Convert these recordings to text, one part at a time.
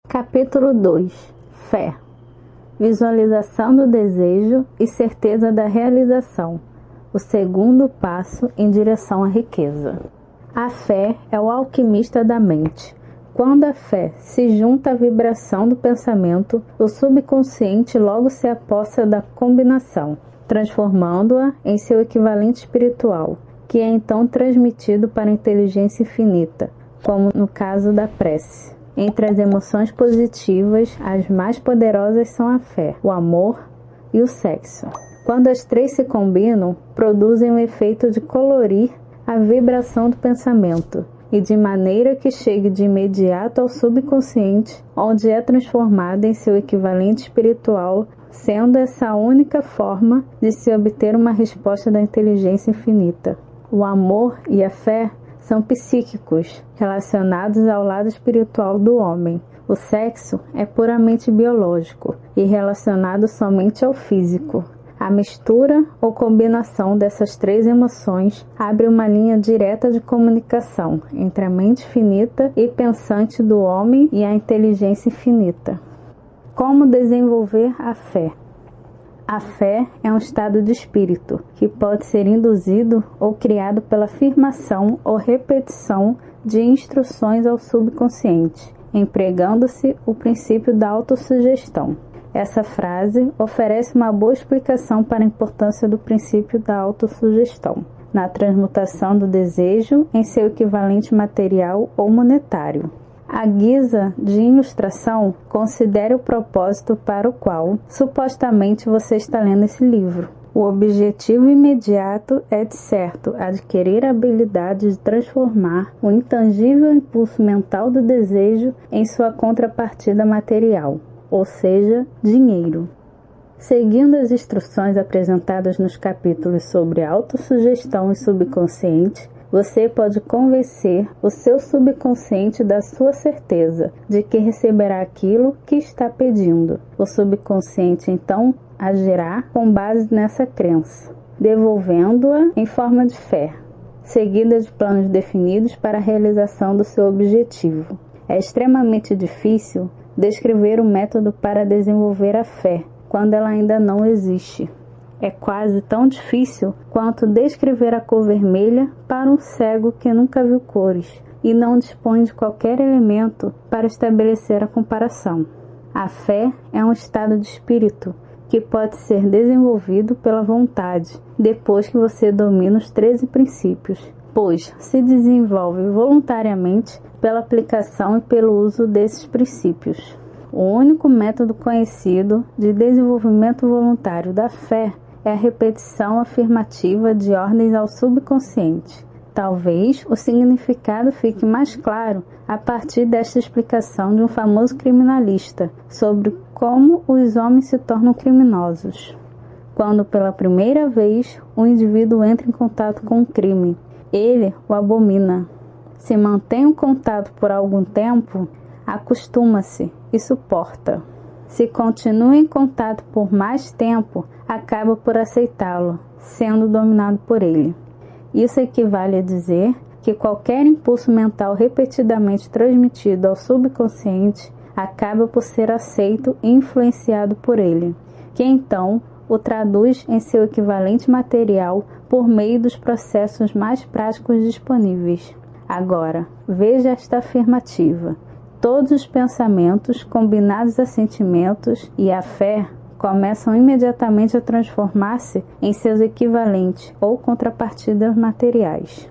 Capítulo 2. Fé. Visualização do desejo e certeza da realização. O segundo passo em direção à riqueza. A fé é o alquimista da mente. Quando a fé se junta à vibração do pensamento, o subconsciente logo se apossa da combinação, transformando-a em seu equivalente espiritual, que é então transmitido para a inteligência infinita, como no caso da prece. Entre as emoções positivas, as mais poderosas são a fé, o amor e o sexo. Quando as três se combinam, produzem o efeito de colorir a vibração do pensamento, e de maneira que chegue de imediato ao subconsciente, onde é transformada em seu equivalente espiritual, sendo essa a única forma de se obter uma resposta da inteligência infinita. O amor e a fé são psíquicos, relacionados ao lado espiritual do homem. O sexo é puramente biológico e relacionado somente ao físico. A mistura ou combinação dessas três emoções abre uma linha direta de comunicação entre a mente finita e pensante do homem e a inteligência infinita. Como desenvolver a fé? A fé é um estado de espírito que pode ser induzido ou criado pela afirmação ou repetição de instruções ao subconsciente, empregando-se o princípio da autossugestão. Essa frase oferece uma boa explicação para a importância do princípio da autossugestão na transmutação do desejo em seu equivalente material ou monetário. À guisa de ilustração, considere o propósito para o qual supostamente você está lendo esse livro. O objetivo imediato é, de certo, adquirir a habilidade de transformar o intangível impulso mental do desejo em sua contrapartida material, ou seja, dinheiro. Seguindo as instruções apresentadas nos capítulos sobre autossugestão e subconsciente, você pode convencer o seu subconsciente da sua certeza de que receberá aquilo que está pedindo. O subconsciente, então, agirá com base nessa crença, devolvendo-a em forma de fé, seguida de planos definidos para a realização do seu objetivo. É extremamente difícil descrever o método para desenvolver a fé, quando ela ainda não existe. É quase tão difícil quanto descrever a cor vermelha para um cego que nunca viu cores e não dispõe de qualquer elemento para estabelecer a comparação. A fé é um estado de espírito que pode ser desenvolvido pela vontade, depois que você domina os 13 princípios, pois se desenvolve voluntariamente pela aplicação e pelo uso desses princípios. O único método conhecido de desenvolvimento voluntário da fé é a repetição afirmativa de ordens ao subconsciente. Talvez o significado fique mais claro a partir desta explicação de um famoso criminalista sobre como os homens se tornam criminosos. Quando pela primeira vez o indivíduo entra em contato com um crime, ele o abomina. Se mantém o contato por algum tempo, acostuma-se e suporta. Se continua em contato por mais tempo, acaba por aceitá-lo, sendo dominado por ele. Isso equivale a dizer que qualquer impulso mental repetidamente transmitido ao subconsciente acaba por ser aceito e influenciado por ele, que então o traduz em seu equivalente material por meio dos processos mais práticos disponíveis. Agora, veja esta afirmativa. Todos os pensamentos, combinados a sentimentos e a fé, começam imediatamente a transformar-se em seus equivalentes ou contrapartidas materiais.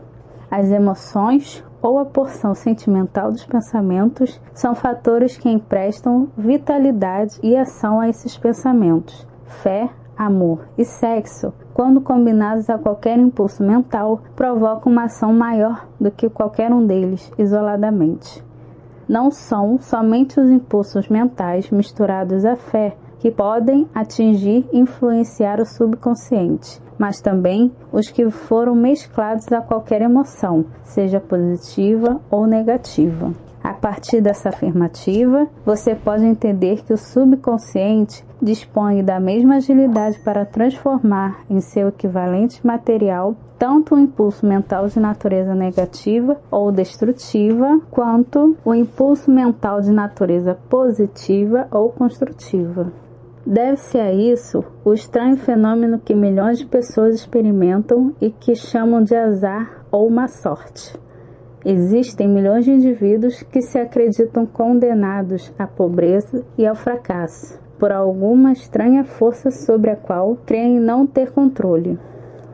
As emoções ou a porção sentimental dos pensamentos são fatores que emprestam vitalidade e ação a esses pensamentos. Fé, amor e sexo, quando combinados a qualquer impulso mental, provocam uma ação maior do que qualquer um deles isoladamente. Não são somente os impulsos mentais misturados à fé que podem atingir e influenciar o subconsciente, mas também os que foram mesclados a qualquer emoção, seja positiva ou negativa. A partir dessa afirmativa, você pode entender que o subconsciente dispõe da mesma agilidade para transformar em seu equivalente material tanto o impulso mental de natureza negativa ou destrutiva, quanto o impulso mental de natureza positiva ou construtiva. Deve-se a isso o estranho fenômeno que milhões de pessoas experimentam e que chamam de azar ou má sorte. Existem milhões de indivíduos que se acreditam condenados à pobreza e ao fracasso, por alguma estranha força sobre a qual creem não ter controle.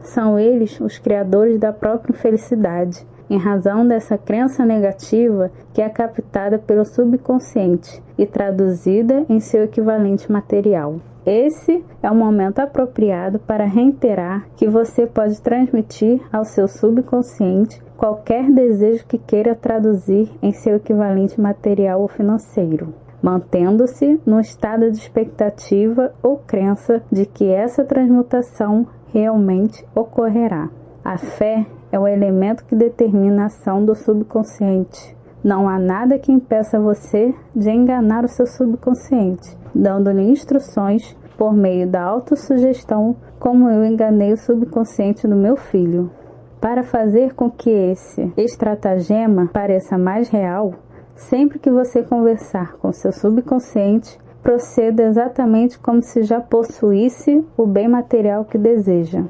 São eles os criadores da própria infelicidade, em razão dessa crença negativa que é captada pelo subconsciente e traduzida em seu equivalente material. Esse é o momento apropriado para reiterar que você pode transmitir ao seu subconsciente qualquer desejo que queira traduzir em seu equivalente material ou financeiro, mantendo-se no estado de expectativa ou crença de que essa transmutação realmente ocorrerá. A fé é o elemento que determina a ação do subconsciente. Não há nada que impeça você de enganar o seu subconsciente, dando-lhe instruções por meio da autossugestão, como eu enganei o subconsciente do meu filho. Para fazer com que esse estratagema pareça mais real, sempre que você conversar com seu subconsciente, proceda exatamente como se já possuísse o bem material que deseja.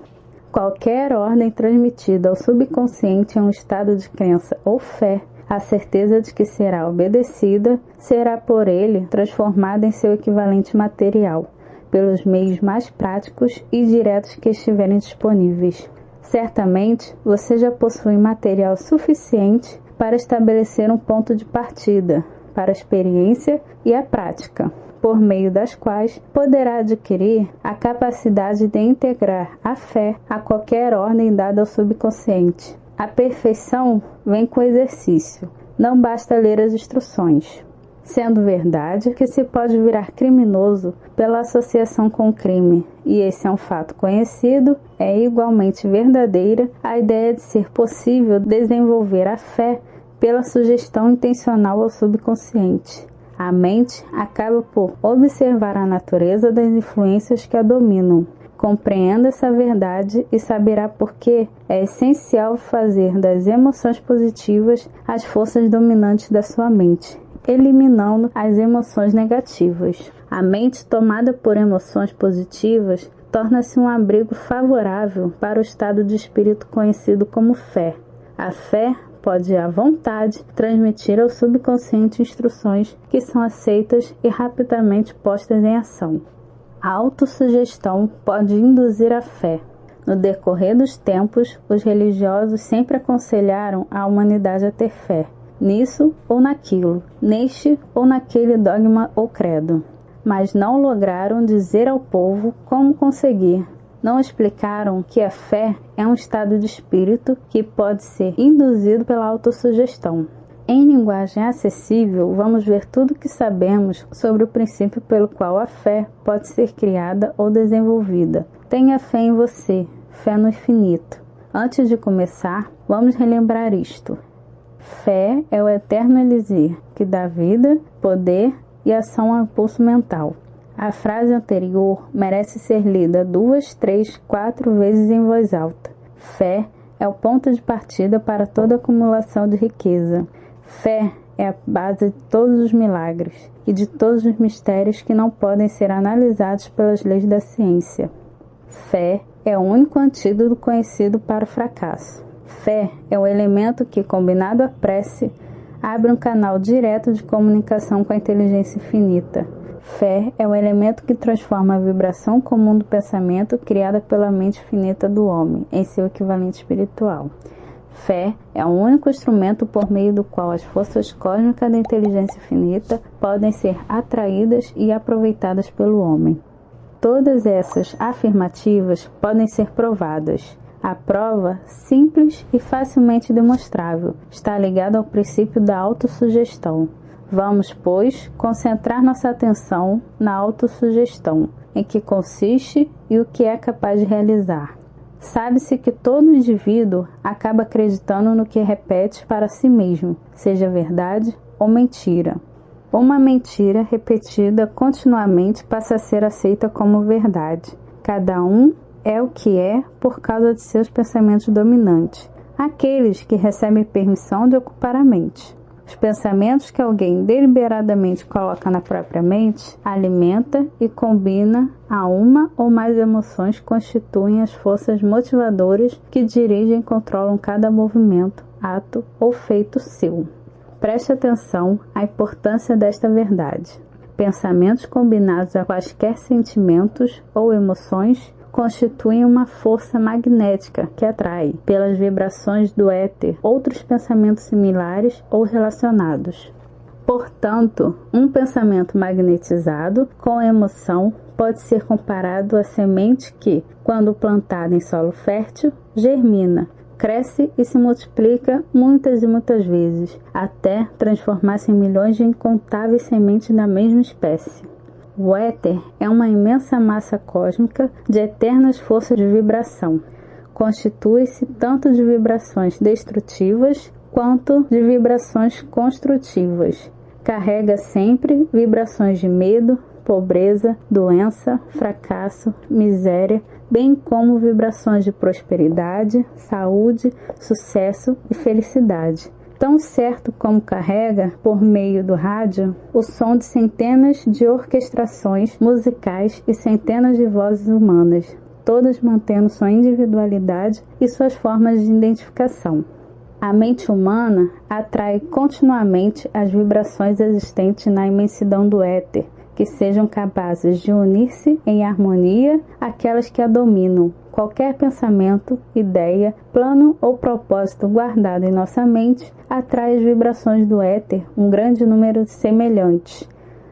Qualquer ordem transmitida ao subconsciente em um estado de crença ou fé, a certeza de que será obedecida, será por ele transformada em seu equivalente material, pelos meios mais práticos e diretos que estiverem disponíveis. Certamente, você já possui material suficiente para estabelecer um ponto de partida para a experiência e a prática, por meio das quais poderá adquirir a capacidade de integrar a fé a qualquer ordem dada ao subconsciente. A perfeição vem com o exercício, não basta ler as instruções. Sendo verdade que se pode virar criminoso pela associação com o crime, e esse é um fato conhecido, é igualmente verdadeira a ideia de ser possível desenvolver a fé pela sugestão intencional ao subconsciente. A mente acaba por observar a natureza das influências que a dominam. Compreenda essa verdade e saberá por que é essencial fazer das emoções positivas as forças dominantes da sua mente, eliminando as emoções negativas. A mente tomada por emoções positivas torna-se um abrigo favorável para o estado de espírito conhecido como fé. A fé pode, à vontade, transmitir ao subconsciente instruções que são aceitas e rapidamente postas em ação. A autossugestão pode induzir a fé. No decorrer dos tempos, os religiosos sempre aconselharam a humanidade a ter fé, nisso ou naquilo, neste ou naquele dogma ou credo, mas não lograram dizer ao povo como conseguir. Não explicaram que a fé é um estado de espírito que pode ser induzido pela autossugestão. Em linguagem acessível, vamos ver tudo o que sabemos sobre o princípio pelo qual a fé pode ser criada ou desenvolvida. Tenha fé em você, fé no infinito. Antes de começar, vamos relembrar isto. Fé é o eterno elixir que dá vida, poder e ação ao impulso mental. A frase anterior merece ser lida 2, 3, 4 vezes em voz alta. Fé é o ponto de partida para toda acumulação de riqueza. Fé é a base de todos os milagres e de todos os mistérios que não podem ser analisados pelas leis da ciência. Fé é o único antídoto conhecido para o fracasso. Fé é o elemento que, combinado à prece, abre um canal direto de comunicação com a inteligência infinita. Fé é o elemento que transforma a vibração comum do pensamento criada pela mente finita do homem em seu equivalente espiritual. Fé é o único instrumento por meio do qual as forças cósmicas da inteligência infinita podem ser atraídas e aproveitadas pelo homem. Todas essas afirmativas podem ser provadas. A prova, simples e facilmente demonstrável, está ligada ao princípio da autossugestão. Vamos, pois, concentrar nossa atenção na autossugestão, em que consiste e o que é capaz de realizar. Sabe-se que todo indivíduo acaba acreditando no que repete para si mesmo, seja verdade ou mentira. Uma mentira repetida continuamente passa a ser aceita como verdade. Cada um é o que é por causa de seus pensamentos dominantes, aqueles que recebem permissão de ocupar a mente. Os pensamentos que alguém deliberadamente coloca na própria mente, alimenta e combina a uma ou mais emoções que constituem as forças motivadoras que dirigem e controlam cada movimento, ato ou feito seu. Preste atenção à importância desta verdade. Pensamentos combinados a quaisquer sentimentos ou emoções constituem uma força magnética que atrai, pelas vibrações do éter, outros pensamentos similares ou relacionados. Portanto, um pensamento magnetizado com emoção pode ser comparado à semente que, quando plantada em solo fértil, germina, cresce e se multiplica muitas e muitas vezes, até transformar-se em milhões de incontáveis sementes da mesma espécie. O éter é uma imensa massa cósmica de eternas forças de vibração. Constitui-se tanto de vibrações destrutivas quanto de vibrações construtivas. Carrega sempre vibrações de medo, pobreza, doença, fracasso, miséria, bem como vibrações de prosperidade, saúde, sucesso e felicidade. Tão certo como carrega, por meio do rádio, o som de centenas de orquestrações musicais e centenas de vozes humanas, todas mantendo sua individualidade e suas formas de identificação. A mente humana atrai continuamente as vibrações existentes na imensidão do éter, que sejam capazes de unir-se em harmonia àquelas que a dominam. Qualquer pensamento, ideia, plano ou propósito guardado em nossa mente atrai as vibrações do éter, um grande número de semelhantes.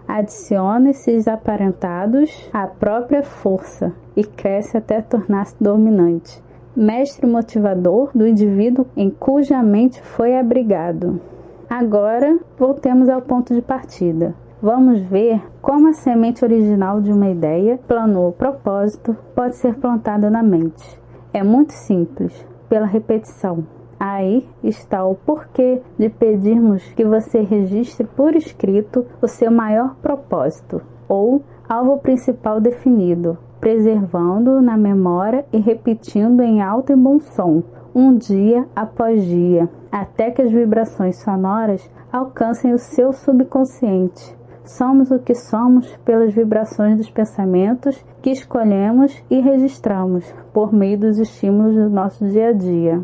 Adiciona esses aparentados à própria força e cresce até tornar-se dominante. Mestre motivador do indivíduo em cuja mente foi abrigado. Agora, voltemos ao ponto de partida. Vamos ver como a semente original de uma ideia, plano ou propósito pode ser plantada na mente. É muito simples, pela repetição. Aí está o porquê de pedirmos que você registre por escrito o seu maior propósito, ou alvo principal definido, preservando-o na memória e repetindo em alto e bom som, um dia após dia, até que as vibrações sonoras alcancem o seu subconsciente. Somos o que somos pelas vibrações dos pensamentos que escolhemos e registramos por meio dos estímulos do nosso dia a dia.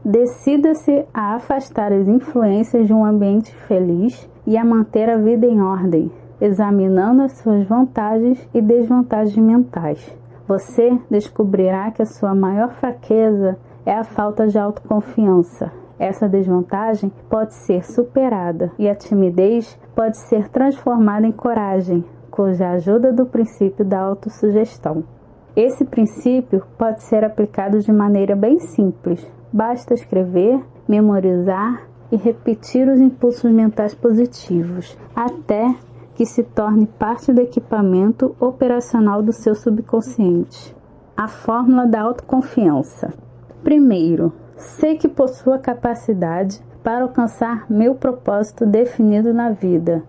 Decida-se a afastar as influências de um ambiente feliz e a manter a vida em ordem, examinando as suas vantagens e desvantagens mentais. Você descobrirá que a sua maior fraqueza é a falta de autoconfiança. Essa desvantagem pode ser superada e a timidez pode ser transformada em coragem, cuja ajuda do princípio da autossugestão. Esse princípio pode ser aplicado de maneira bem simples. Basta escrever, memorizar e repetir os impulsos mentais positivos, até que se torne parte do equipamento operacional do seu subconsciente. A fórmula da autoconfiança. Primeiro, sei que possuo a capacidade para alcançar meu propósito definido na vida.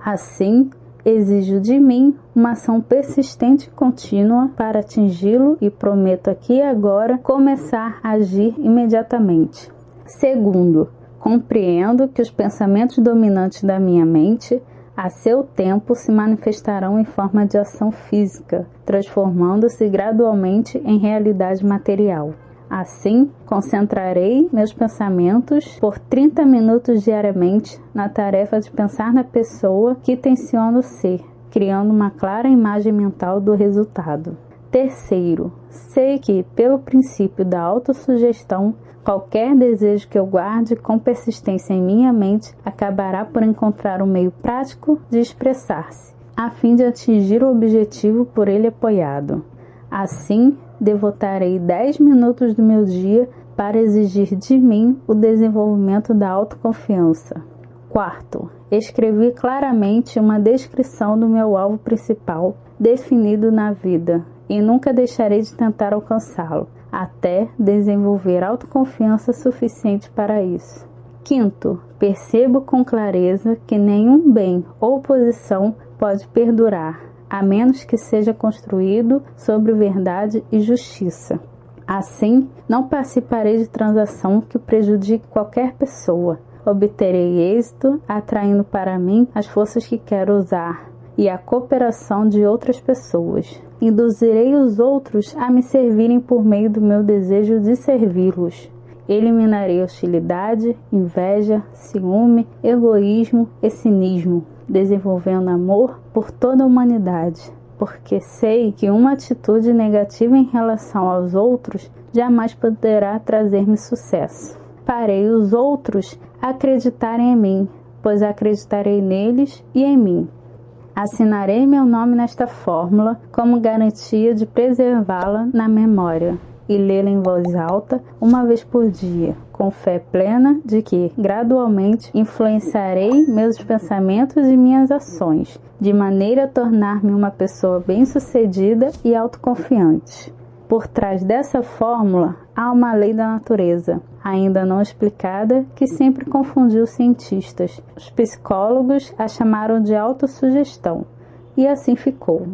Assim, exijo de mim uma ação persistente e contínua para atingi-lo e prometo aqui e agora começar a agir imediatamente. Segundo, compreendo que os pensamentos dominantes da minha mente, a seu tempo, se manifestarão em forma de ação física, transformando-se gradualmente em realidade material. Assim, concentrarei meus pensamentos por 30 minutos diariamente na tarefa de pensar na pessoa que tenciono ser, criando uma clara imagem mental do resultado. Terceiro, sei que, pelo princípio da autossugestão, qualquer desejo que eu guarde com persistência em minha mente acabará por encontrar um meio prático de expressar-se, a fim de atingir o objetivo por ele apoiado. Assim, devotarei 10 minutos do meu dia para exigir de mim o desenvolvimento da autoconfiança. Quarto, escrevi claramente uma descrição do meu alvo principal definido na vida e nunca deixarei de tentar alcançá-lo, até desenvolver autoconfiança suficiente para isso. Quinto, percebo com clareza que nenhum bem ou posição pode perdurar, a menos que seja construído sobre verdade e justiça. Assim, não participarei de transação que prejudique qualquer pessoa. Obterei êxito atraindo para mim as forças que quero usar e a cooperação de outras pessoas. Induzirei os outros a me servirem por meio do meu desejo de servi-los. Eliminarei hostilidade, inveja, ciúme, egoísmo e cinismo, desenvolvendo amor por toda a humanidade, porque sei que uma atitude negativa em relação aos outros jamais poderá trazer-me sucesso. Farei os outros acreditarem em mim, pois acreditarei neles e em mim. Assinarei meu nome nesta fórmula como garantia de preservá-la na memória e lê-la em voz alta uma vez por dia, com fé plena de que, gradualmente, influenciarei meus pensamentos e minhas ações, de maneira a tornar-me uma pessoa bem-sucedida e autoconfiante. Por trás dessa fórmula há uma lei da natureza, ainda não explicada, que sempre confundiu os cientistas. Os psicólogos a chamaram de autossugestão, e assim ficou.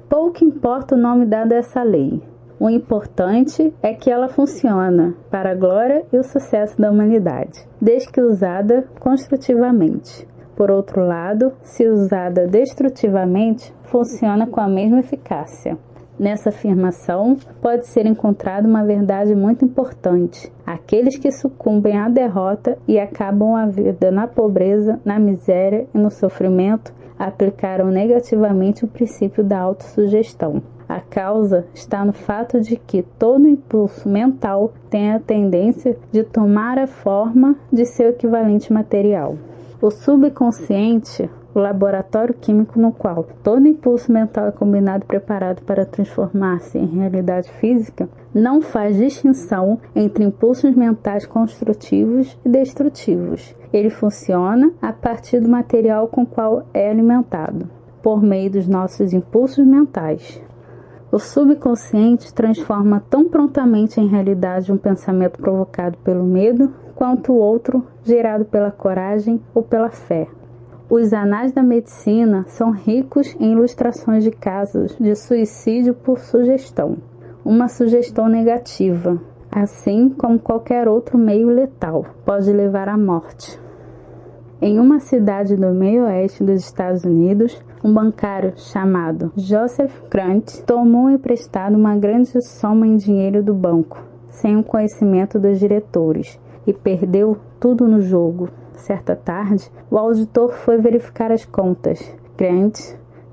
Pouco importa o nome dado a essa lei. O importante é que ela funciona para a glória e o sucesso da humanidade, desde que usada construtivamente. Por outro lado, se usada destrutivamente, funciona com a mesma eficácia. Nessa afirmação, pode ser encontrada uma verdade muito importante. Aqueles que sucumbem à derrota e acabam a vida na pobreza, na miséria e no sofrimento, aplicaram negativamente o princípio da autossugestão. A causa está no fato de que todo impulso mental tem a tendência de tomar a forma de seu equivalente material. O subconsciente, o laboratório químico no qual todo impulso mental é combinado e preparado para transformar-se em realidade física, não faz distinção entre impulsos mentais construtivos e destrutivos. Ele funciona a partir do material com o qual é alimentado, por meio dos nossos impulsos mentais. O subconsciente transforma tão prontamente em realidade um pensamento provocado pelo medo, quanto o outro gerado pela coragem ou pela fé. Os anais da medicina são ricos em ilustrações de casos de suicídio por sugestão, uma sugestão negativa, assim como qualquer outro meio letal, pode levar à morte. Em uma cidade do meio-oeste dos Estados Unidos, um bancário chamado Joseph Grant tomou emprestado uma grande soma em dinheiro do banco, sem o conhecimento dos diretores, e perdeu tudo no jogo. Certa tarde, o auditor foi verificar as contas. Grant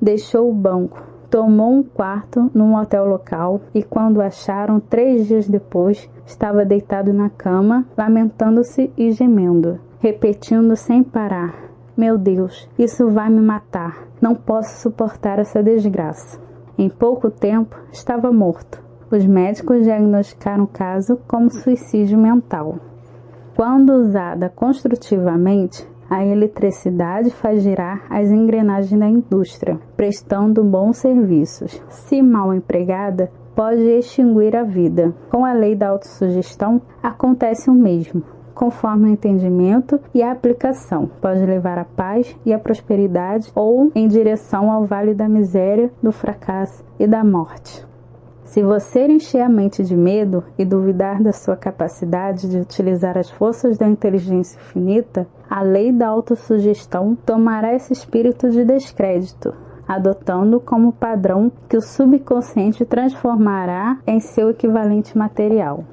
deixou o banco, tomou um quarto num hotel local e, quando o acharam 3 dias depois, estava deitado na cama, lamentando-se e gemendo, repetindo sem parar: "Meu Deus, isso vai me matar. Não posso suportar essa desgraça." Em pouco tempo, estava morto. Os médicos diagnosticaram o caso como suicídio mental. Quando usada construtivamente, a eletricidade faz girar as engrenagens da indústria, prestando bons serviços. Se mal empregada, pode extinguir a vida. Com a lei da autossugestão, acontece o mesmo. Conforme o entendimento e a aplicação, pode levar à paz e à prosperidade ou em direção ao vale da miséria, do fracasso e da morte. Se você encher a mente de medo e duvidar da sua capacidade de utilizar as forças da inteligência infinita, a lei da autossugestão tomará esse espírito de descrédito, adotando como padrão que o subconsciente transformará em seu equivalente material.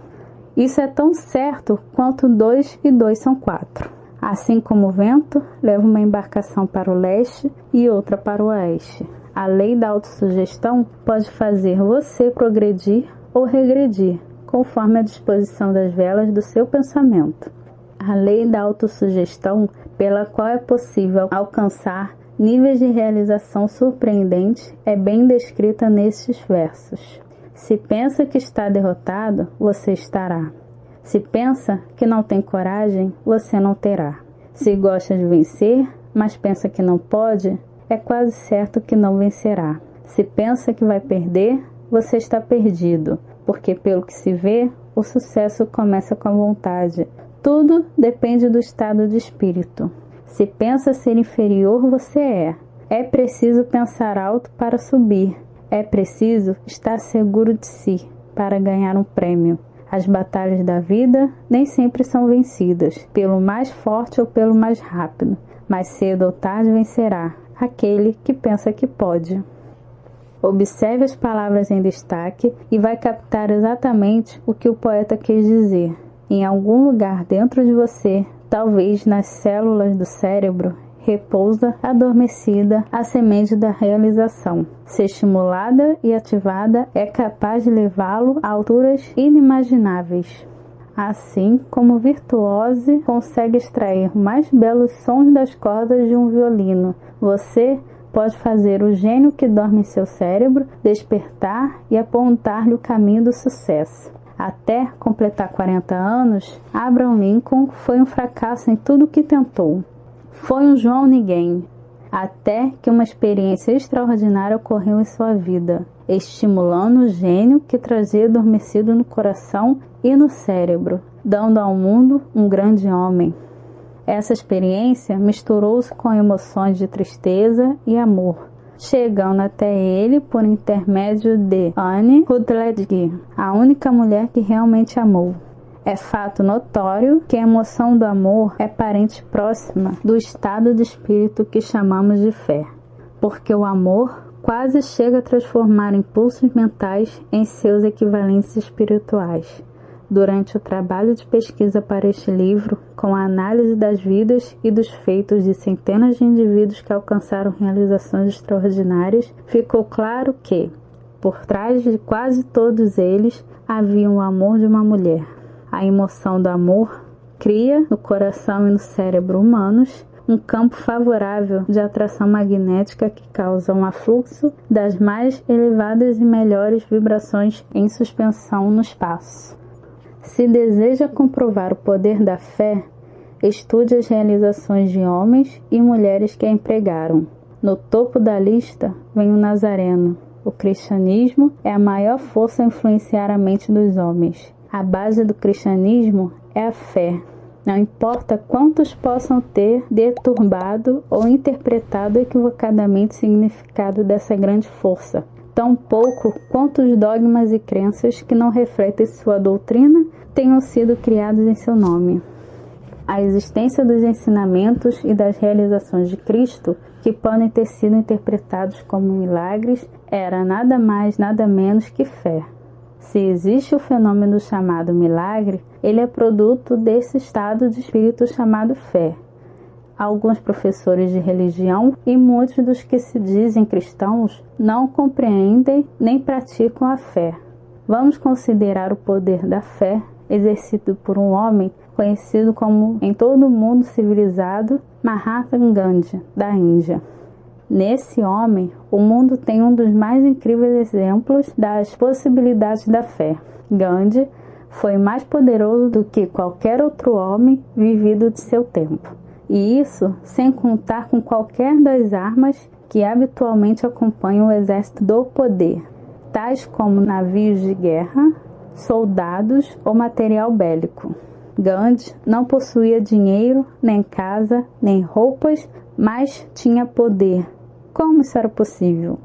Isso é tão certo quanto 2 e 2 são 4. Assim como o vento leva uma embarcação para o leste e outra para o oeste. A lei da autossugestão pode fazer você progredir ou regredir, conforme a disposição das velas do seu pensamento. A lei da autossugestão, pela qual é possível alcançar níveis de realização surpreendentes, é bem descrita nestes versos. Se pensa que está derrotado, você estará. Se pensa que não tem coragem, você não terá. Se gosta de vencer, mas pensa que não pode, é quase certo que não vencerá. Se pensa que vai perder, você está perdido, porque pelo que se vê, o sucesso começa com a vontade. Tudo depende do estado de espírito. Se pensa ser inferior, você é. É preciso pensar alto para subir. É preciso estar seguro de si para ganhar um prêmio. As batalhas da vida nem sempre são vencidas pelo mais forte ou pelo mais rápido, mas cedo ou tarde vencerá aquele que pensa que pode. Observe as palavras em destaque e vai captar exatamente o que o poeta quis dizer. Em algum lugar dentro de você, talvez nas células do cérebro, repousa adormecida a semente da realização. Se estimulada e ativada, é capaz de levá-lo a alturas inimagináveis. Assim como o virtuose consegue extrair mais belos sons das cordas de um violino, você pode fazer o gênio que dorme em seu cérebro despertar e apontar-lhe o caminho do sucesso. Até completar 40 anos, Abraham Lincoln foi um fracasso em tudo o que tentou. Foi um João Ninguém, até que uma experiência extraordinária ocorreu em sua vida, estimulando o gênio que trazia adormecido no coração e no cérebro, dando ao mundo um grande homem. Essa experiência misturou-se com emoções de tristeza e amor, chegando até ele por intermédio de Anne Rutledge, a única mulher que realmente amou. É fato notório que a emoção do amor é parente próxima do estado de espírito que chamamos de fé, porque o amor quase chega a transformar impulsos mentais em seus equivalentes espirituais. Durante o trabalho de pesquisa para este livro, com a análise das vidas e dos feitos de centenas de indivíduos que alcançaram realizações extraordinárias, ficou claro que, por trás de quase todos eles, havia o amor de uma mulher. A emoção do amor cria no coração e no cérebro humanos um campo favorável de atração magnética que causa um afluxo das mais elevadas e melhores vibrações em suspensão no espaço. Se deseja comprovar o poder da fé, estude as realizações de homens e mulheres que a empregaram. No topo da lista vem o Nazareno. O cristianismo é a maior força a influenciar a mente dos homens. A base do cristianismo é a fé. Não importa quantos possam ter deturbado ou interpretado equivocadamente o significado dessa grande força, tão pouco quanto os dogmas e crenças que não refletem sua doutrina tenham sido criados em seu nome. A existência dos ensinamentos e das realizações de Cristo, que podem ter sido interpretados como milagres, era nada mais, nada menos que fé. Se existe o fenômeno chamado milagre, ele é produto desse estado de espírito chamado fé. Alguns professores de religião e muitos dos que se dizem cristãos não compreendem nem praticam a fé. Vamos considerar o poder da fé exercido por um homem conhecido como, em todo o mundo civilizado, Mahatma Gandhi, da Índia. Nesse homem, o mundo tem um dos mais incríveis exemplos das possibilidades da fé. Gandhi foi mais poderoso do que qualquer outro homem vivido de seu tempo. E isso sem contar com qualquer das armas que habitualmente acompanham o exército do poder, tais como navios de guerra, soldados ou material bélico. Gandhi não possuía dinheiro, nem casa, nem roupas, mas tinha poder. Como isso era possível?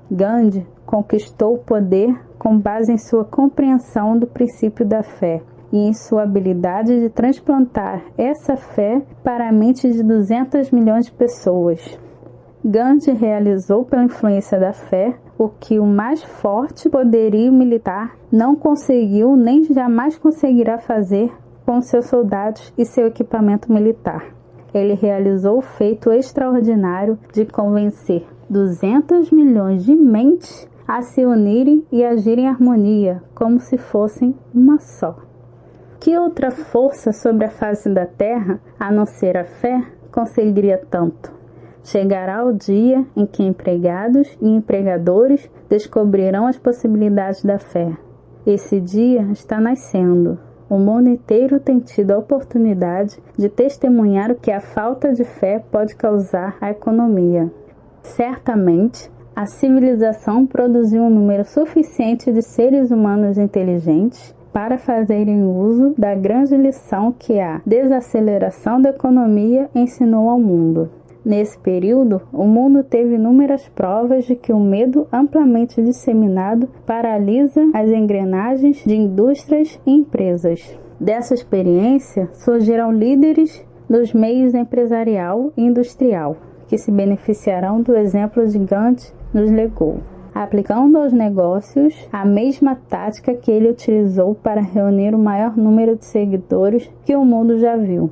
Gandhi conquistou o poder com base em sua compreensão do princípio da fé e em sua habilidade de transplantar essa fé para a mente de 200 milhões de pessoas. Gandhi realizou pela influência da fé o que o mais forte poderio militar não conseguiu nem jamais conseguirá fazer com seus soldados e seu equipamento militar. Ele realizou o feito extraordinário de convencer 200 milhões de mentes a se unirem e agirem em harmonia, como se fossem uma só. Que outra força sobre a face da terra, a não ser a fé, conseguiria tanto? Chegará o dia em que empregados e empregadores descobrirão as possibilidades da fé. Esse dia está nascendo. O mundo inteiro tem tido a oportunidade de testemunhar o que a falta de fé pode causar à economia. Certamente, a civilização produziu um número suficiente de seres humanos inteligentes para fazerem uso da grande lição que a desaceleração da economia ensinou ao mundo. Nesse período, o mundo teve inúmeras provas de que o medo amplamente disseminado paralisa as engrenagens de indústrias e empresas. Dessa experiência surgirão líderes dos meios empresarial e industrial, que se beneficiarão do exemplo que Gandhi nos legou, aplicando aos negócios a mesma tática que ele utilizou para reunir o maior número de seguidores que o mundo já viu.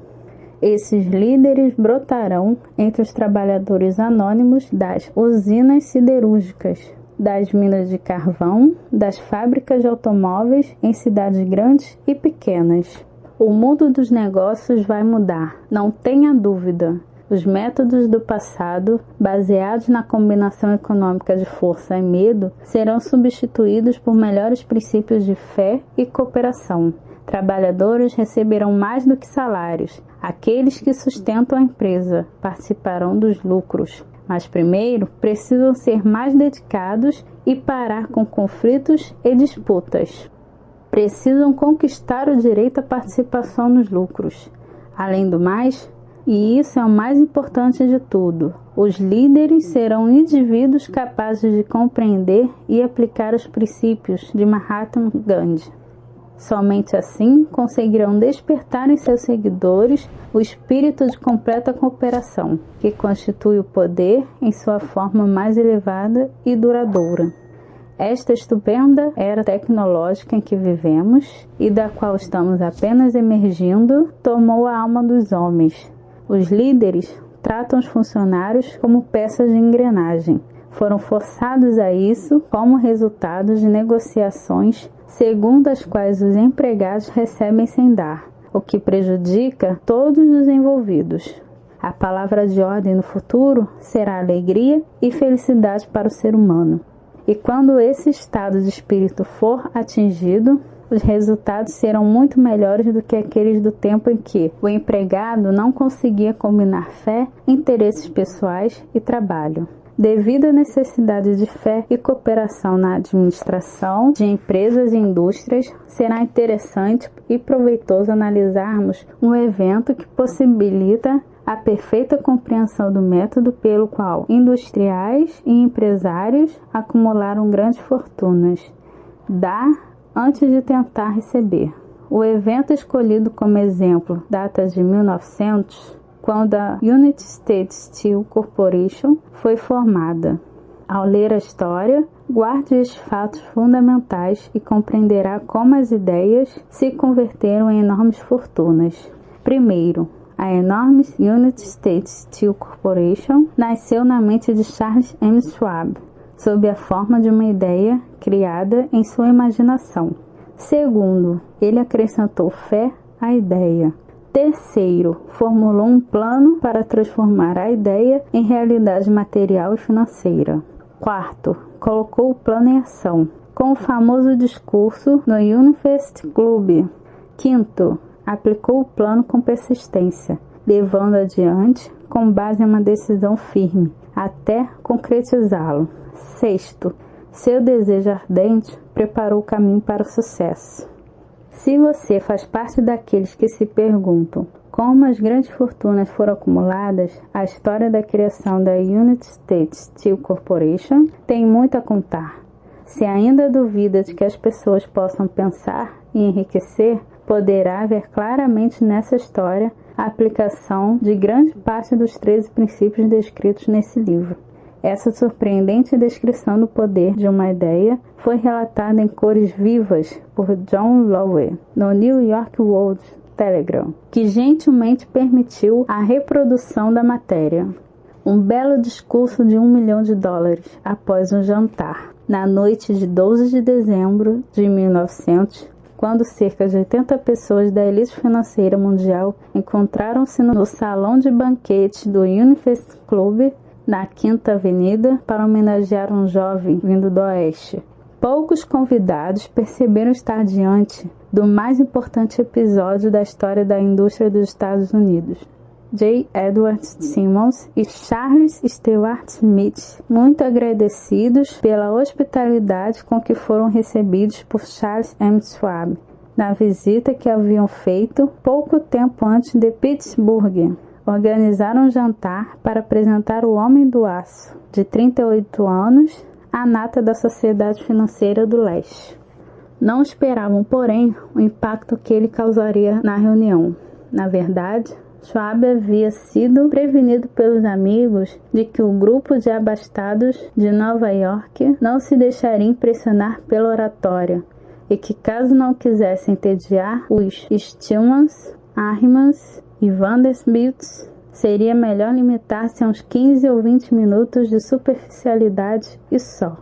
Esses líderes brotarão entre os trabalhadores anônimos das usinas siderúrgicas, das minas de carvão, das fábricas de automóveis em cidades grandes e pequenas. O mundo dos negócios vai mudar, não tenha dúvida. Os métodos do passado, baseados na combinação econômica de força e medo, serão substituídos por melhores princípios de fé e cooperação. Trabalhadores receberão mais do que salários. Aqueles que sustentam a empresa participarão dos lucros. Mas primeiro precisam ser mais dedicados e parar com conflitos e disputas. Precisam conquistar o direito à participação nos lucros. Além do mais, e isso é o mais importante de tudo, os líderes serão indivíduos capazes de compreender e aplicar os princípios de Mahatma Gandhi. Somente assim conseguirão despertar em seus seguidores o espírito de completa cooperação, que constitui o poder em sua forma mais elevada e duradoura. Esta estupenda era tecnológica em que vivemos e da qual estamos apenas emergindo, tomou a alma dos homens. Os líderes tratam os funcionários como peças de engrenagem. Foram forçados a isso como resultado de negociações segundo as quais os empregados recebem sem dar, o que prejudica todos os envolvidos. A palavra de ordem no futuro será alegria e felicidade para o ser humano. E quando esse estado de espírito for atingido, os resultados serão muito melhores do que aqueles do tempo em que o empregado não conseguia combinar fé, interesses pessoais e trabalho. Devido à necessidade de fé e cooperação na administração de empresas e indústrias, será interessante e proveitoso analisarmos um evento que possibilita a perfeita compreensão do método pelo qual industriais e empresários acumularam grandes fortunas. Dar antes de tentar receber. O evento escolhido como exemplo data de 1900, quando a United States Steel Corporation foi formada. Ao ler a história, guarde estes fatos fundamentais e compreenderá como as ideias se converteram em enormes fortunas. Primeiro, a enorme United States Steel Corporation nasceu na mente de Charles M. Schwab, sob a forma de uma ideia criada em sua imaginação. Segundo, ele acrescentou fé à ideia. Terceiro, formulou um plano para transformar a ideia em realidade material e financeira. Quarto, colocou o plano em ação, com o famoso discurso no University Club. Quinto, aplicou o plano com persistência, levando adiante com base em uma decisão firme, até concretizá-lo. Sexto, seu desejo ardente preparou o caminho para o sucesso. Se você faz parte daqueles que se perguntam como as grandes fortunas foram acumuladas, a história da criação da United States Steel Corporation tem muito a contar. Se ainda duvida de que as pessoas possam pensar e enriquecer, poderá ver claramente nessa história a aplicação de grande parte dos 13 princípios descritos nesse livro. Essa surpreendente descrição do poder de uma ideia foi relatada em cores vivas por John Lowe no New York World Telegram, que gentilmente permitiu a reprodução da matéria. Um belo discurso de $1 milhão após um jantar, na noite de 12 de dezembro de 1900, quando cerca de 80 pessoas da elite financeira mundial encontraram-se no salão de banquete do University Club, na Quinta Avenida, para homenagear um jovem vindo do Oeste. Poucos convidados perceberam estar diante do mais importante episódio da história da indústria dos Estados Unidos. J. Edward Simmons e Charles Stewart Smith, muito agradecidos pela hospitalidade com que foram recebidos por Charles M. Schwab, na visita que haviam feito pouco tempo antes de Pittsburgh. organizaram um jantar para apresentar o Homem do Aço, de 38 anos, à nata da Sociedade Financeira do Leste. Não esperavam, porém, o impacto que ele causaria na reunião. Na verdade, Schwab havia sido prevenido pelos amigos de que o grupo de abastados de Nova York não se deixaria impressionar pela oratória e que, caso não quisessem entediar os Stillmans, Ahrimans e Vanderbilts, seria melhor limitar-se a uns 15 ou 20 minutos de superficialidade e só.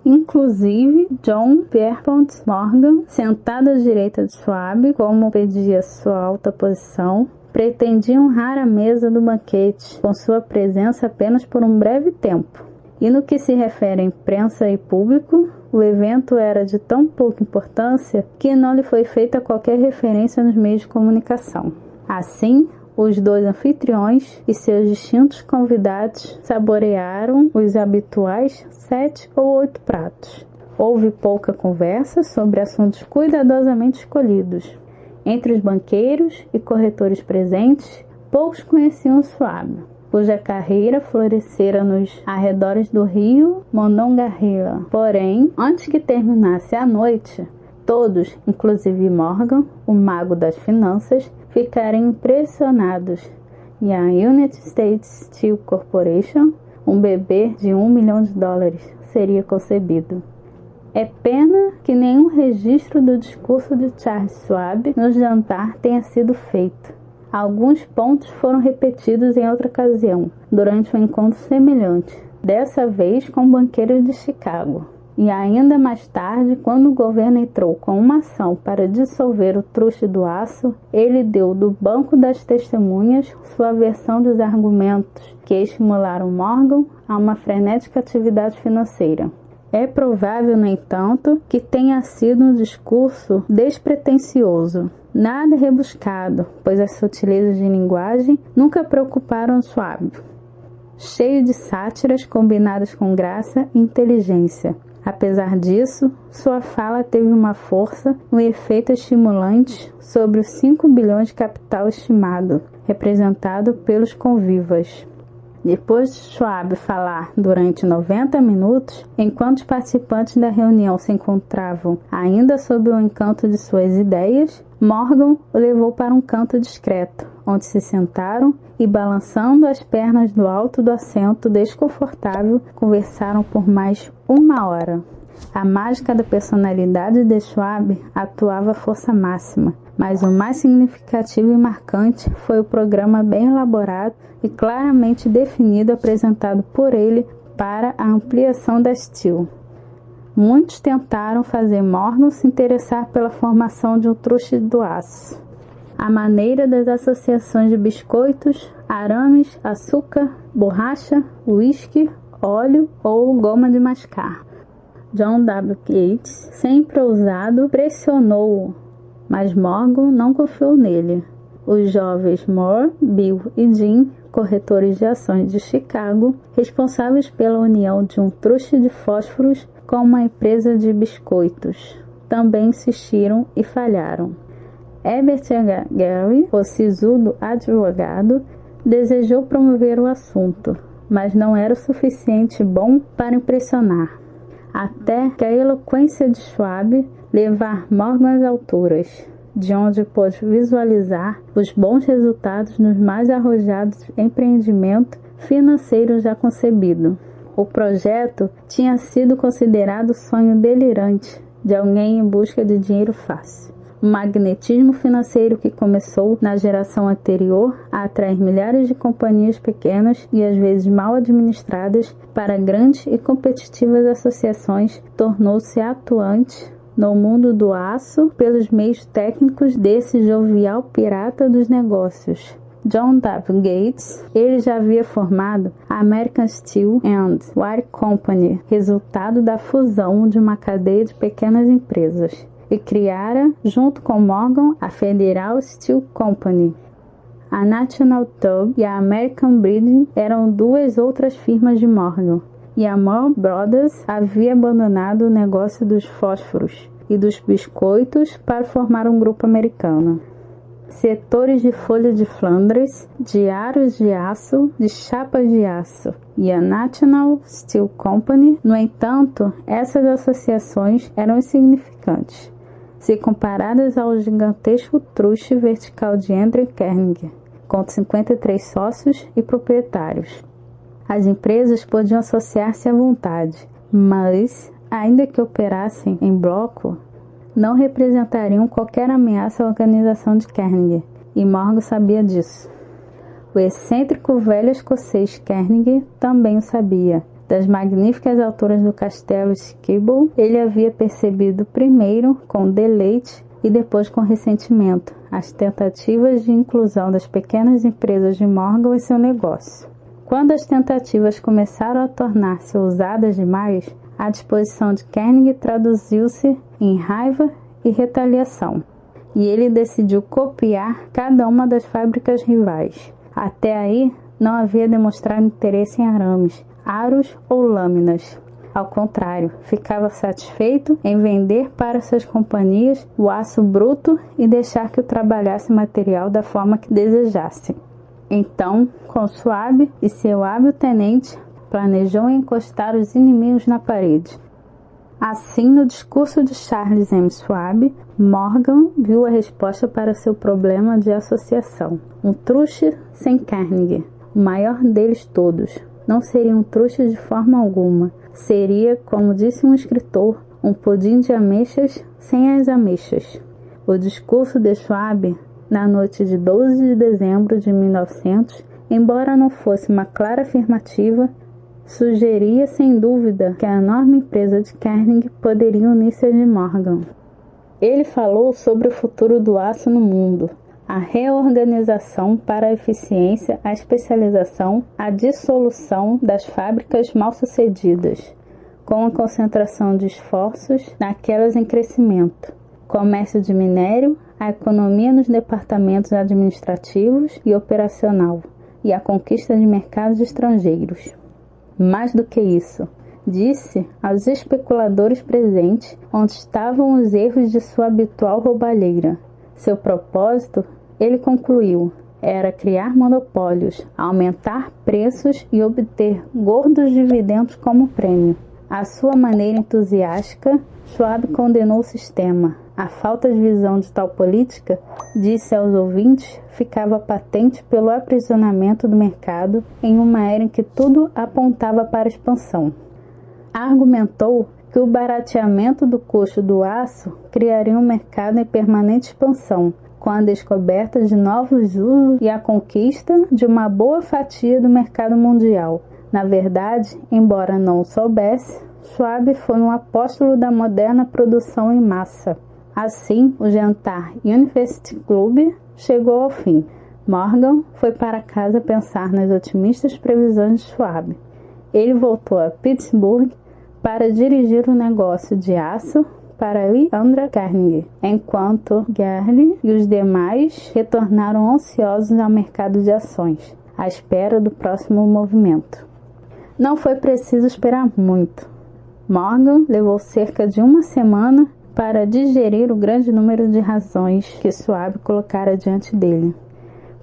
Inclusive, John Pierpont Morgan, sentado à direita de Schwab, como pedia sua alta posição, pretendia honrar a mesa do banquete com sua presença apenas por um breve tempo. E no que se refere à imprensa e público, o evento era de tão pouca importância que não lhe foi feita qualquer referência nos meios de comunicação. Assim, os dois anfitriões e seus distintos convidados saborearam os habituais 7 ou 8 pratos. Houve pouca conversa sobre assuntos cuidadosamente escolhidos. Entre os banqueiros e corretores presentes, poucos conheciam Schwab, cuja carreira florescera nos arredores do rio Monongahela. Porém, antes que terminasse a noite, todos, inclusive Morgan, o mago das finanças, ficaram impressionados e a United States Steel Corporation, um bebê de $1 milhão, seria concebido. É pena que nenhum registro do discurso de Charles Schwab no jantar tenha sido feito. Alguns pontos foram repetidos em outra ocasião, durante um encontro semelhante, dessa vez com banqueiros de Chicago. E ainda mais tarde, quando o governo entrou com uma ação para dissolver o Truste do Aço, ele deu do banco das testemunhas sua versão dos argumentos que estimularam Morgan a uma frenética atividade financeira. É provável, no entanto, que tenha sido um discurso despretensioso, nada rebuscado, pois as sutilezas de linguagem nunca preocuparam Schwab. Cheio de sátiras combinadas com graça e inteligência. Apesar disso, sua fala teve uma força e um efeito estimulante sobre os 5 bilhões de capital estimado, representado pelos convivas. Depois de Schwab falar durante 90 minutos, enquanto os participantes da reunião se encontravam ainda sob o encanto de suas ideias, Morgan o levou para um canto discreto, onde se sentaram e, balançando as pernas do alto do assento desconfortável, conversaram por mais 1 hora. A mágica da personalidade de Schwab atuava à força máxima, mas o mais significativo e marcante foi o programa bem elaborado e claramente definido apresentado por ele para a ampliação da Steel. Muitos tentaram fazer Morgan se interessar pela formação de um truste do aço, à maneira das associações de biscoitos, arames, açúcar, borracha, uísque, óleo ou goma de mascar. John W. Gates, sempre ousado, pressionou-o, mas Morgan não confiou nele. Os jovens Moore, Bill e Jim, corretores de ações de Chicago, responsáveis pela união de um truste de fósforos com uma empresa de biscoitos, também insistiram e falharam. Herbert H. Gary, o sisudo advogado, desejou promover o assunto, mas não era o suficiente bom para impressionar, até que a eloquência de Schwab levar Morgan às alturas, de onde pôde visualizar os bons resultados nos mais arrojados empreendimentos financeiros já concebido. O projeto tinha sido considerado sonho delirante de alguém em busca de dinheiro fácil. O magnetismo financeiro que começou na geração anterior a atrair milhares de companhias pequenas e às vezes mal administradas para grandes e competitivas associações tornou-se atuante no mundo do aço pelos meios técnicos desse jovial pirata dos negócios. John W. Gates, ele já havia formado a American Steel and Wire Company, resultado da fusão de uma cadeia de pequenas empresas, e criara, junto com Morgan, a Federal Steel Company. A National Tube e a American Breeding eram duas outras firmas de Morgan, e a Moore Brothers havia abandonado o negócio dos fósforos e dos biscoitos para formar um grupo americano. setores de folha de Flandres, de aros de aço, de chapas de aço e a National Steel Company. No entanto, essas associações eram insignificantes, se comparadas ao gigantesco truste vertical de Andrew Carnegie, com 53 sócios e proprietários. As empresas podiam associar-se à vontade, mas, ainda que operassem em bloco, não representariam qualquer ameaça à organização de Carnegie, e Morgan sabia disso. O excêntrico velho escocês Carnegie também o sabia. Das magníficas alturas do castelo Skibo, ele havia percebido primeiro com deleite e depois com ressentimento as tentativas de inclusão das pequenas empresas de Morgan em seu negócio. Quando as tentativas começaram a tornar-se ousadas demais, a disposição de Carnegie traduziu-se em raiva e retaliação, e ele decidiu copiar cada uma das fábricas rivais. Até aí, não havia demonstrado interesse em arames, aros ou lâminas. Ao contrário, ficava satisfeito em vender para suas companhias o aço bruto e deixar que o trabalhasse material da forma que desejasse. Então, com Schwab e seu hábil tenente, planejou encostar os inimigos na parede. Assim, no discurso de Charles M. Schwab, Morgan viu a resposta para seu problema de associação. Um truste sem Carnegie, o maior deles todos. Não seria um truste de forma alguma. Seria, como disse um escritor, um pudim de ameixas sem as ameixas. O discurso de Schwab, na noite de 12 de dezembro de 1900, embora não fosse uma clara afirmativa, sugeria sem dúvida que a enorme empresa de Carnegie poderia unir-se à de Morgan. Ele falou sobre o futuro do aço no mundo, a reorganização para a eficiência, a especialização, a dissolução das fábricas mal-sucedidas, com a concentração de esforços naquelas em crescimento, comércio de minério, a economia nos departamentos administrativos e operacional, e a conquista de mercados estrangeiros. Mais do que isso, disse aos especuladores presentes onde estavam os erros de sua habitual roubalheira. Seu propósito, ele concluiu, era criar monopólios, aumentar preços e obter gordos dividendos como prêmio. À sua maneira entusiástica, Schwab condenou o sistema. A falta de visão de tal política, disse aos ouvintes, ficava patente pelo aprisionamento do mercado em uma era em que tudo apontava para a expansão. Argumentou que o barateamento do custo do aço criaria um mercado em permanente expansão, com a descoberta de novos usos e a conquista de uma boa fatia do mercado mundial. Na verdade, embora não o soubesse, Schwab foi um apóstolo da moderna produção em massa. Assim, o jantar University Club chegou ao fim. Morgan foi para casa pensar nas otimistas previsões de Schwab. Ele voltou a Pittsburgh para dirigir o negócio de aço para Andrew Carnegie, enquanto Gary e os demais retornaram ansiosos ao mercado de ações, à espera do próximo movimento. Não foi preciso esperar muito. Morgan levou cerca de uma semana para digerir o grande número de razões que Schwab colocara diante dele.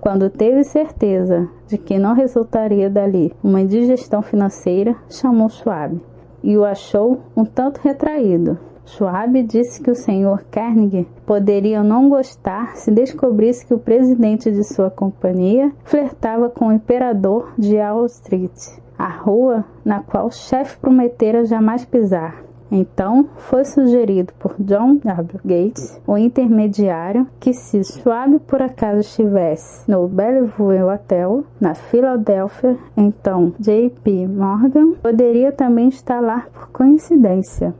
Quando teve certeza de que não resultaria dali uma indigestão financeira, chamou Schwab e o achou um tanto retraído. Schwab disse que o Sr. Carnegie poderia não gostar se descobrisse que o presidente de sua companhia flertava com o imperador de Wall Street, a rua na qual o chefe prometera jamais pisar. Então, foi sugerido por John W. Gates, o intermediário, que se Schwab por acaso estivesse no Bellevue Hotel, na Filadélfia, então J.P. Morgan poderia também estar lá por coincidência.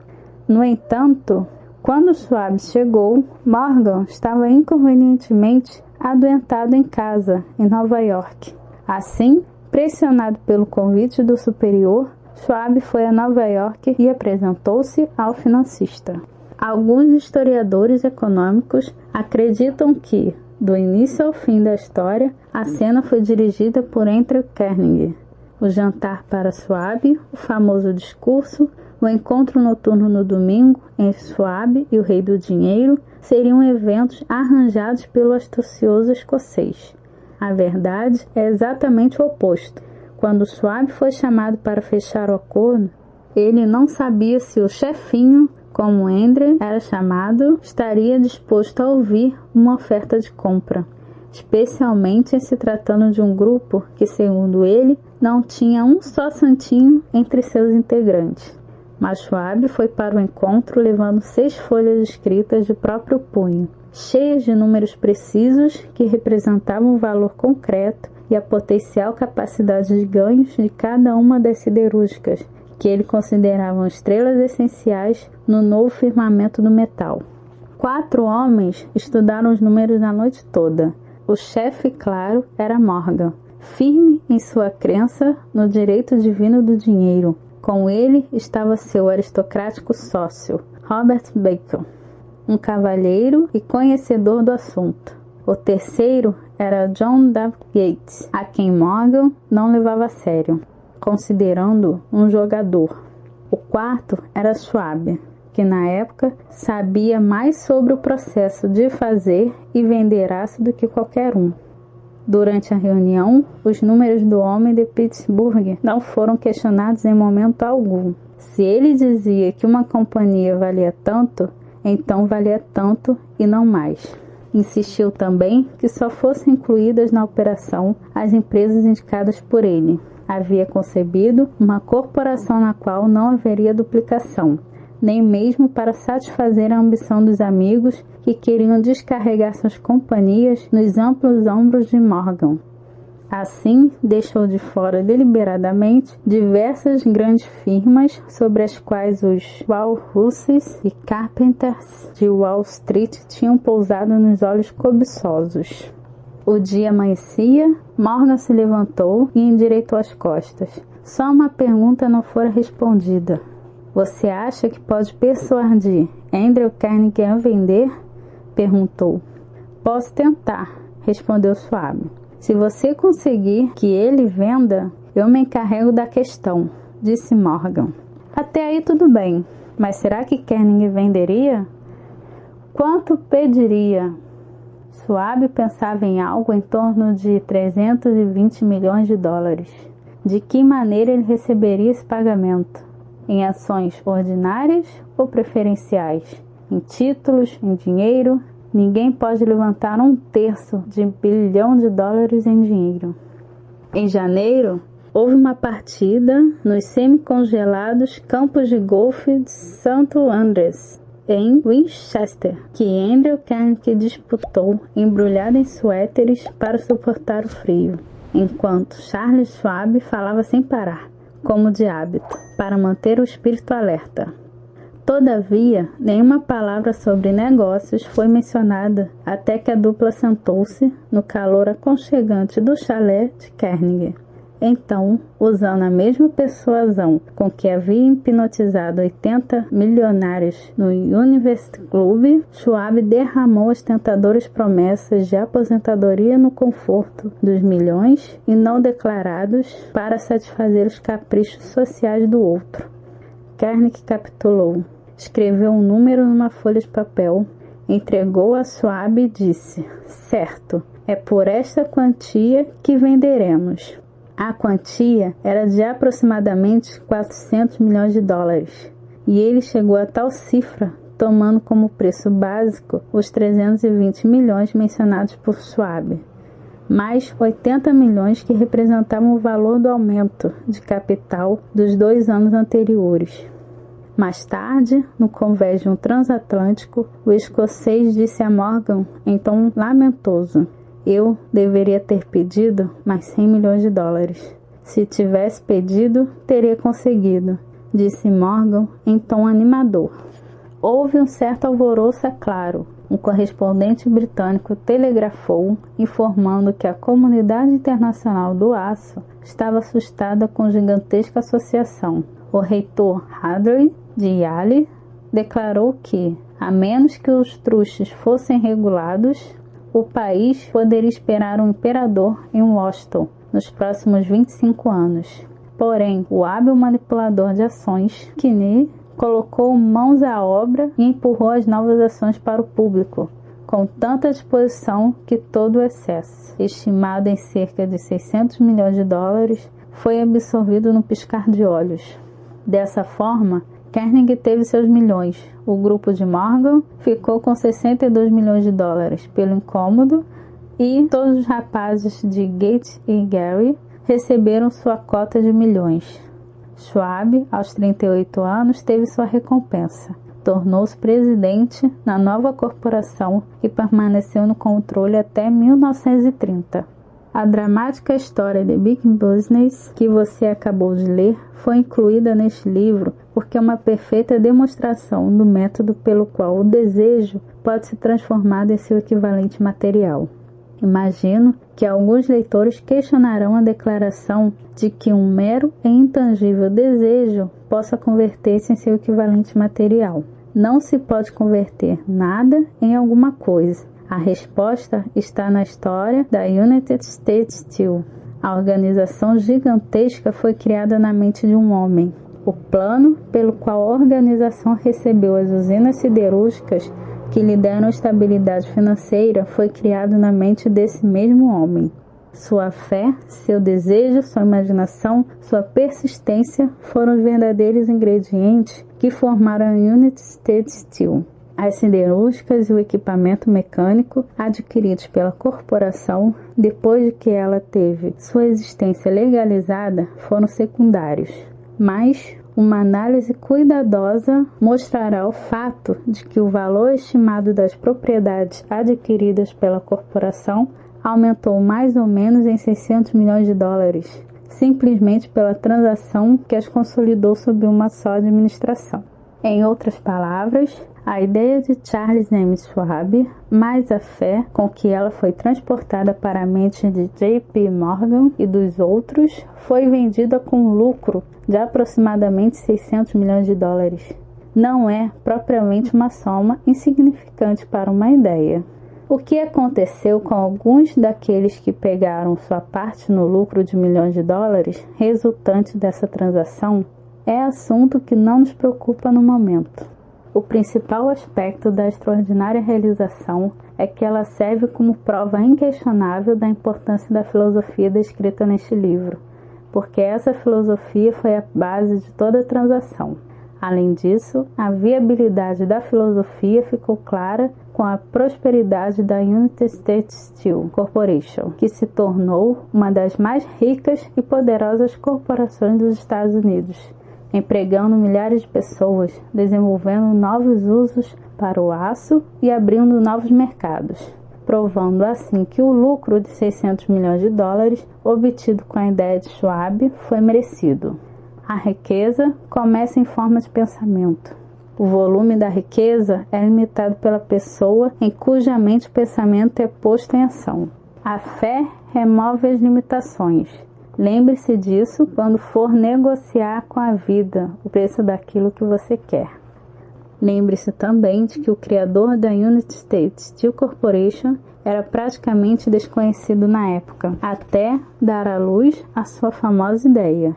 No entanto, quando Schwab chegou, Morgan estava inconvenientemente adoentado em casa, em Nova York. Assim, pressionado pelo convite do superior, Schwab foi a Nova York e apresentou-se ao financista. Alguns historiadores econômicos acreditam que, do início ao fim da história, a cena foi dirigida por Andrew Carnegie. O jantar para Schwab, o famoso discurso, O encontro noturno no domingo entre Schwab e o Rei do Dinheiro seriam eventos arranjados pelo astucioso escocês. A verdade é exatamente o oposto. Quando Schwab foi chamado para fechar o acordo, ele não sabia se o chefinho, como Andrew era chamado, estaria disposto a ouvir uma oferta de compra, especialmente em se tratando de um grupo que, segundo ele, não tinha um só santinho entre seus integrantes. Mas Schwab foi para o encontro levando 6 folhas escritas de próprio punho, cheias de números precisos que representavam o valor concreto e a potencial capacidade de ganhos de cada uma das siderúrgicas, que ele considerava estrelas essenciais no novo firmamento do metal. 4 homens estudaram os números a noite toda. O chefe, claro, era Morgan, firme em sua crença no direito divino do dinheiro. Com ele estava seu aristocrático sócio, Robert Bacon, um cavalheiro e conhecedor do assunto. O terceiro era John W. Gates, a quem Morgan não levava a sério, considerando um jogador. O quarto era Schwab, que na época sabia mais sobre o processo de fazer e vender aço do que qualquer um. Durante a reunião, os números do homem de Pittsburgh não foram questionados em momento algum. Se ele dizia que uma companhia valia tanto, então valia tanto e não mais. Insistiu também que só fossem incluídas na operação as empresas indicadas por ele. Havia concebido uma corporação na qual não haveria duplicação, nem mesmo para satisfazer a ambição dos amigos que queriam descarregar suas companhias nos amplos ombros de Morgan. Assim, deixou de fora deliberadamente diversas grandes firmas sobre as quais os Walruses e Carpenters de Wall Street tinham pousado nos olhos cobiçosos. O dia amanhecia, Morgan se levantou e endireitou as costas. Só uma pergunta não fora respondida. Você acha que pode persuadir Andrew Carnegie a vender? Perguntou. Posso tentar, respondeu Schwab. Se você conseguir que ele venda, eu me encarrego da questão, disse Morgan. Até aí tudo bem, mas será que Carnegie venderia? Quanto pediria? Schwab pensava em algo em torno de 320 milhões de dólares. De que maneira ele receberia esse pagamento? Em ações ordinárias ou preferenciais? Em títulos, em dinheiro? Ninguém pode levantar 1/3 de $1 bilhão em dinheiro. Em janeiro, houve uma partida nos semicongelados campos de golfe de St. Andrews, em Winchester, que Andrew Carnegie disputou embrulhado em suéteres para suportar o frio, enquanto Charles Schwab falava sem parar, como de hábito, para manter o espírito alerta. Todavia, nenhuma palavra sobre negócios foi mencionada até que a dupla sentou-se no calor aconchegante do chalé de Carnegie. Então, usando a mesma persuasão com que havia hipnotizado 80 milionários no University Club, Schwab derramou as tentadoras promessas de aposentadoria no conforto dos milhões e não declarados para satisfazer os caprichos sociais do outro. Carnegie capitulou. Escreveu um número numa folha de papel, entregou a Schwab e disse: certo, é por esta quantia que venderemos. A quantia era de aproximadamente 400 milhões de dólares, e ele chegou a tal cifra, tomando como preço básico os 320 milhões mencionados por Schwab, mais 80 milhões que representavam o valor do aumento de capital dos 2 anos anteriores. Mais tarde, no convênio transatlântico, o escocês disse a Morgan em tom lamentoso: eu deveria ter pedido mais 100 milhões de dólares. Se tivesse pedido, teria conseguido, disse Morgan em tom animador. Houve um certo alvoroço, é claro. Um correspondente britânico telegrafou, informando que a comunidade internacional do aço estava assustada com a gigantesca associação. O reitor Hadley de Yale declarou que, a menos que os trustes fossem regulados, o país poderia esperar um imperador em Washington nos próximos 25 anos. Porém, o hábil manipulador de ações, Kenney, colocou mãos à obra e empurrou as novas ações para o público, com tanta disposição que todo o excesso, estimado em cerca de 600 milhões de dólares, foi absorvido no piscar de olhos. Dessa forma, Carnegie teve seus milhões. O grupo de Morgan ficou com 62 milhões de dólares pelo incômodo e todos os rapazes de Gates e Gary receberam sua cota de milhões. Schwab, aos 38 anos, teve sua recompensa. Tornou-se presidente na nova corporação e permaneceu no controle até 1930. A dramática história de Big Business que você acabou de ler foi incluída neste livro porque é uma perfeita demonstração do método pelo qual o desejo pode ser transformado em seu equivalente material. Imagino que alguns leitores questionarão a declaração de que um mero e intangível desejo possa converter-se em seu equivalente material. Não se pode converter nada em alguma coisa. A resposta está na história da United States Steel. A organização gigantesca foi criada na mente de um homem. O plano pelo qual a organização recebeu as usinas siderúrgicas que lhe deram estabilidade financeira foi criado na mente desse mesmo homem. Sua fé, seu desejo, sua imaginação, sua persistência foram os verdadeiros ingredientes que formaram a United States Steel. As siderúrgicas e o equipamento mecânico adquiridos pela corporação, depois de que ela teve sua existência legalizada, foram secundários. Mas uma análise cuidadosa mostrará o fato de que o valor estimado das propriedades adquiridas pela corporação aumentou mais ou menos em 600 milhões de dólares, simplesmente pela transação que as consolidou sob uma só administração. Em outras palavras, a ideia de Charles M. Schwab, mais a fé com que ela foi transportada para a mente de J.P. Morgan e dos outros, foi vendida com lucro de aproximadamente 600 milhões de dólares. Não é propriamente uma soma insignificante para uma ideia. O que aconteceu com alguns daqueles que pegaram sua parte no lucro de milhões de dólares resultante dessa transação é assunto que não nos preocupa no momento. O principal aspecto da extraordinária realização é que ela serve como prova inquestionável da importância da filosofia descrita neste livro, porque essa filosofia foi a base de toda a transação. Além disso, a viabilidade da filosofia ficou clara com a prosperidade da United States Steel Corporation, que se tornou uma das mais ricas e poderosas corporações dos Estados Unidos, empregando milhares de pessoas, desenvolvendo novos usos para o aço e abrindo novos mercados, provando assim que o lucro de 600 milhões de dólares obtido com a ideia de Schwab foi merecido. A riqueza começa em forma de pensamento. O volume da riqueza é limitado pela pessoa em cuja mente o pensamento é posto em ação. A fé remove as limitações. Lembre-se disso quando for negociar com a vida o preço daquilo que você quer. Lembre-se também de que o criador da United States Steel Corporation era praticamente desconhecido na época, até dar à luz a sua famosa ideia.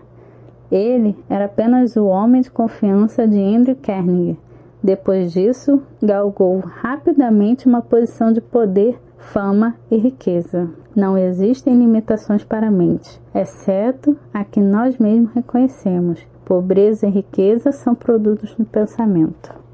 Ele era apenas o homem de confiança de Andrew Carnegie. Depois disso, galgou rapidamente uma posição de poder, fama e riqueza. Não existem limitações para a mente, exceto a que nós mesmos reconhecemos. Pobreza e riqueza são produtos do pensamento.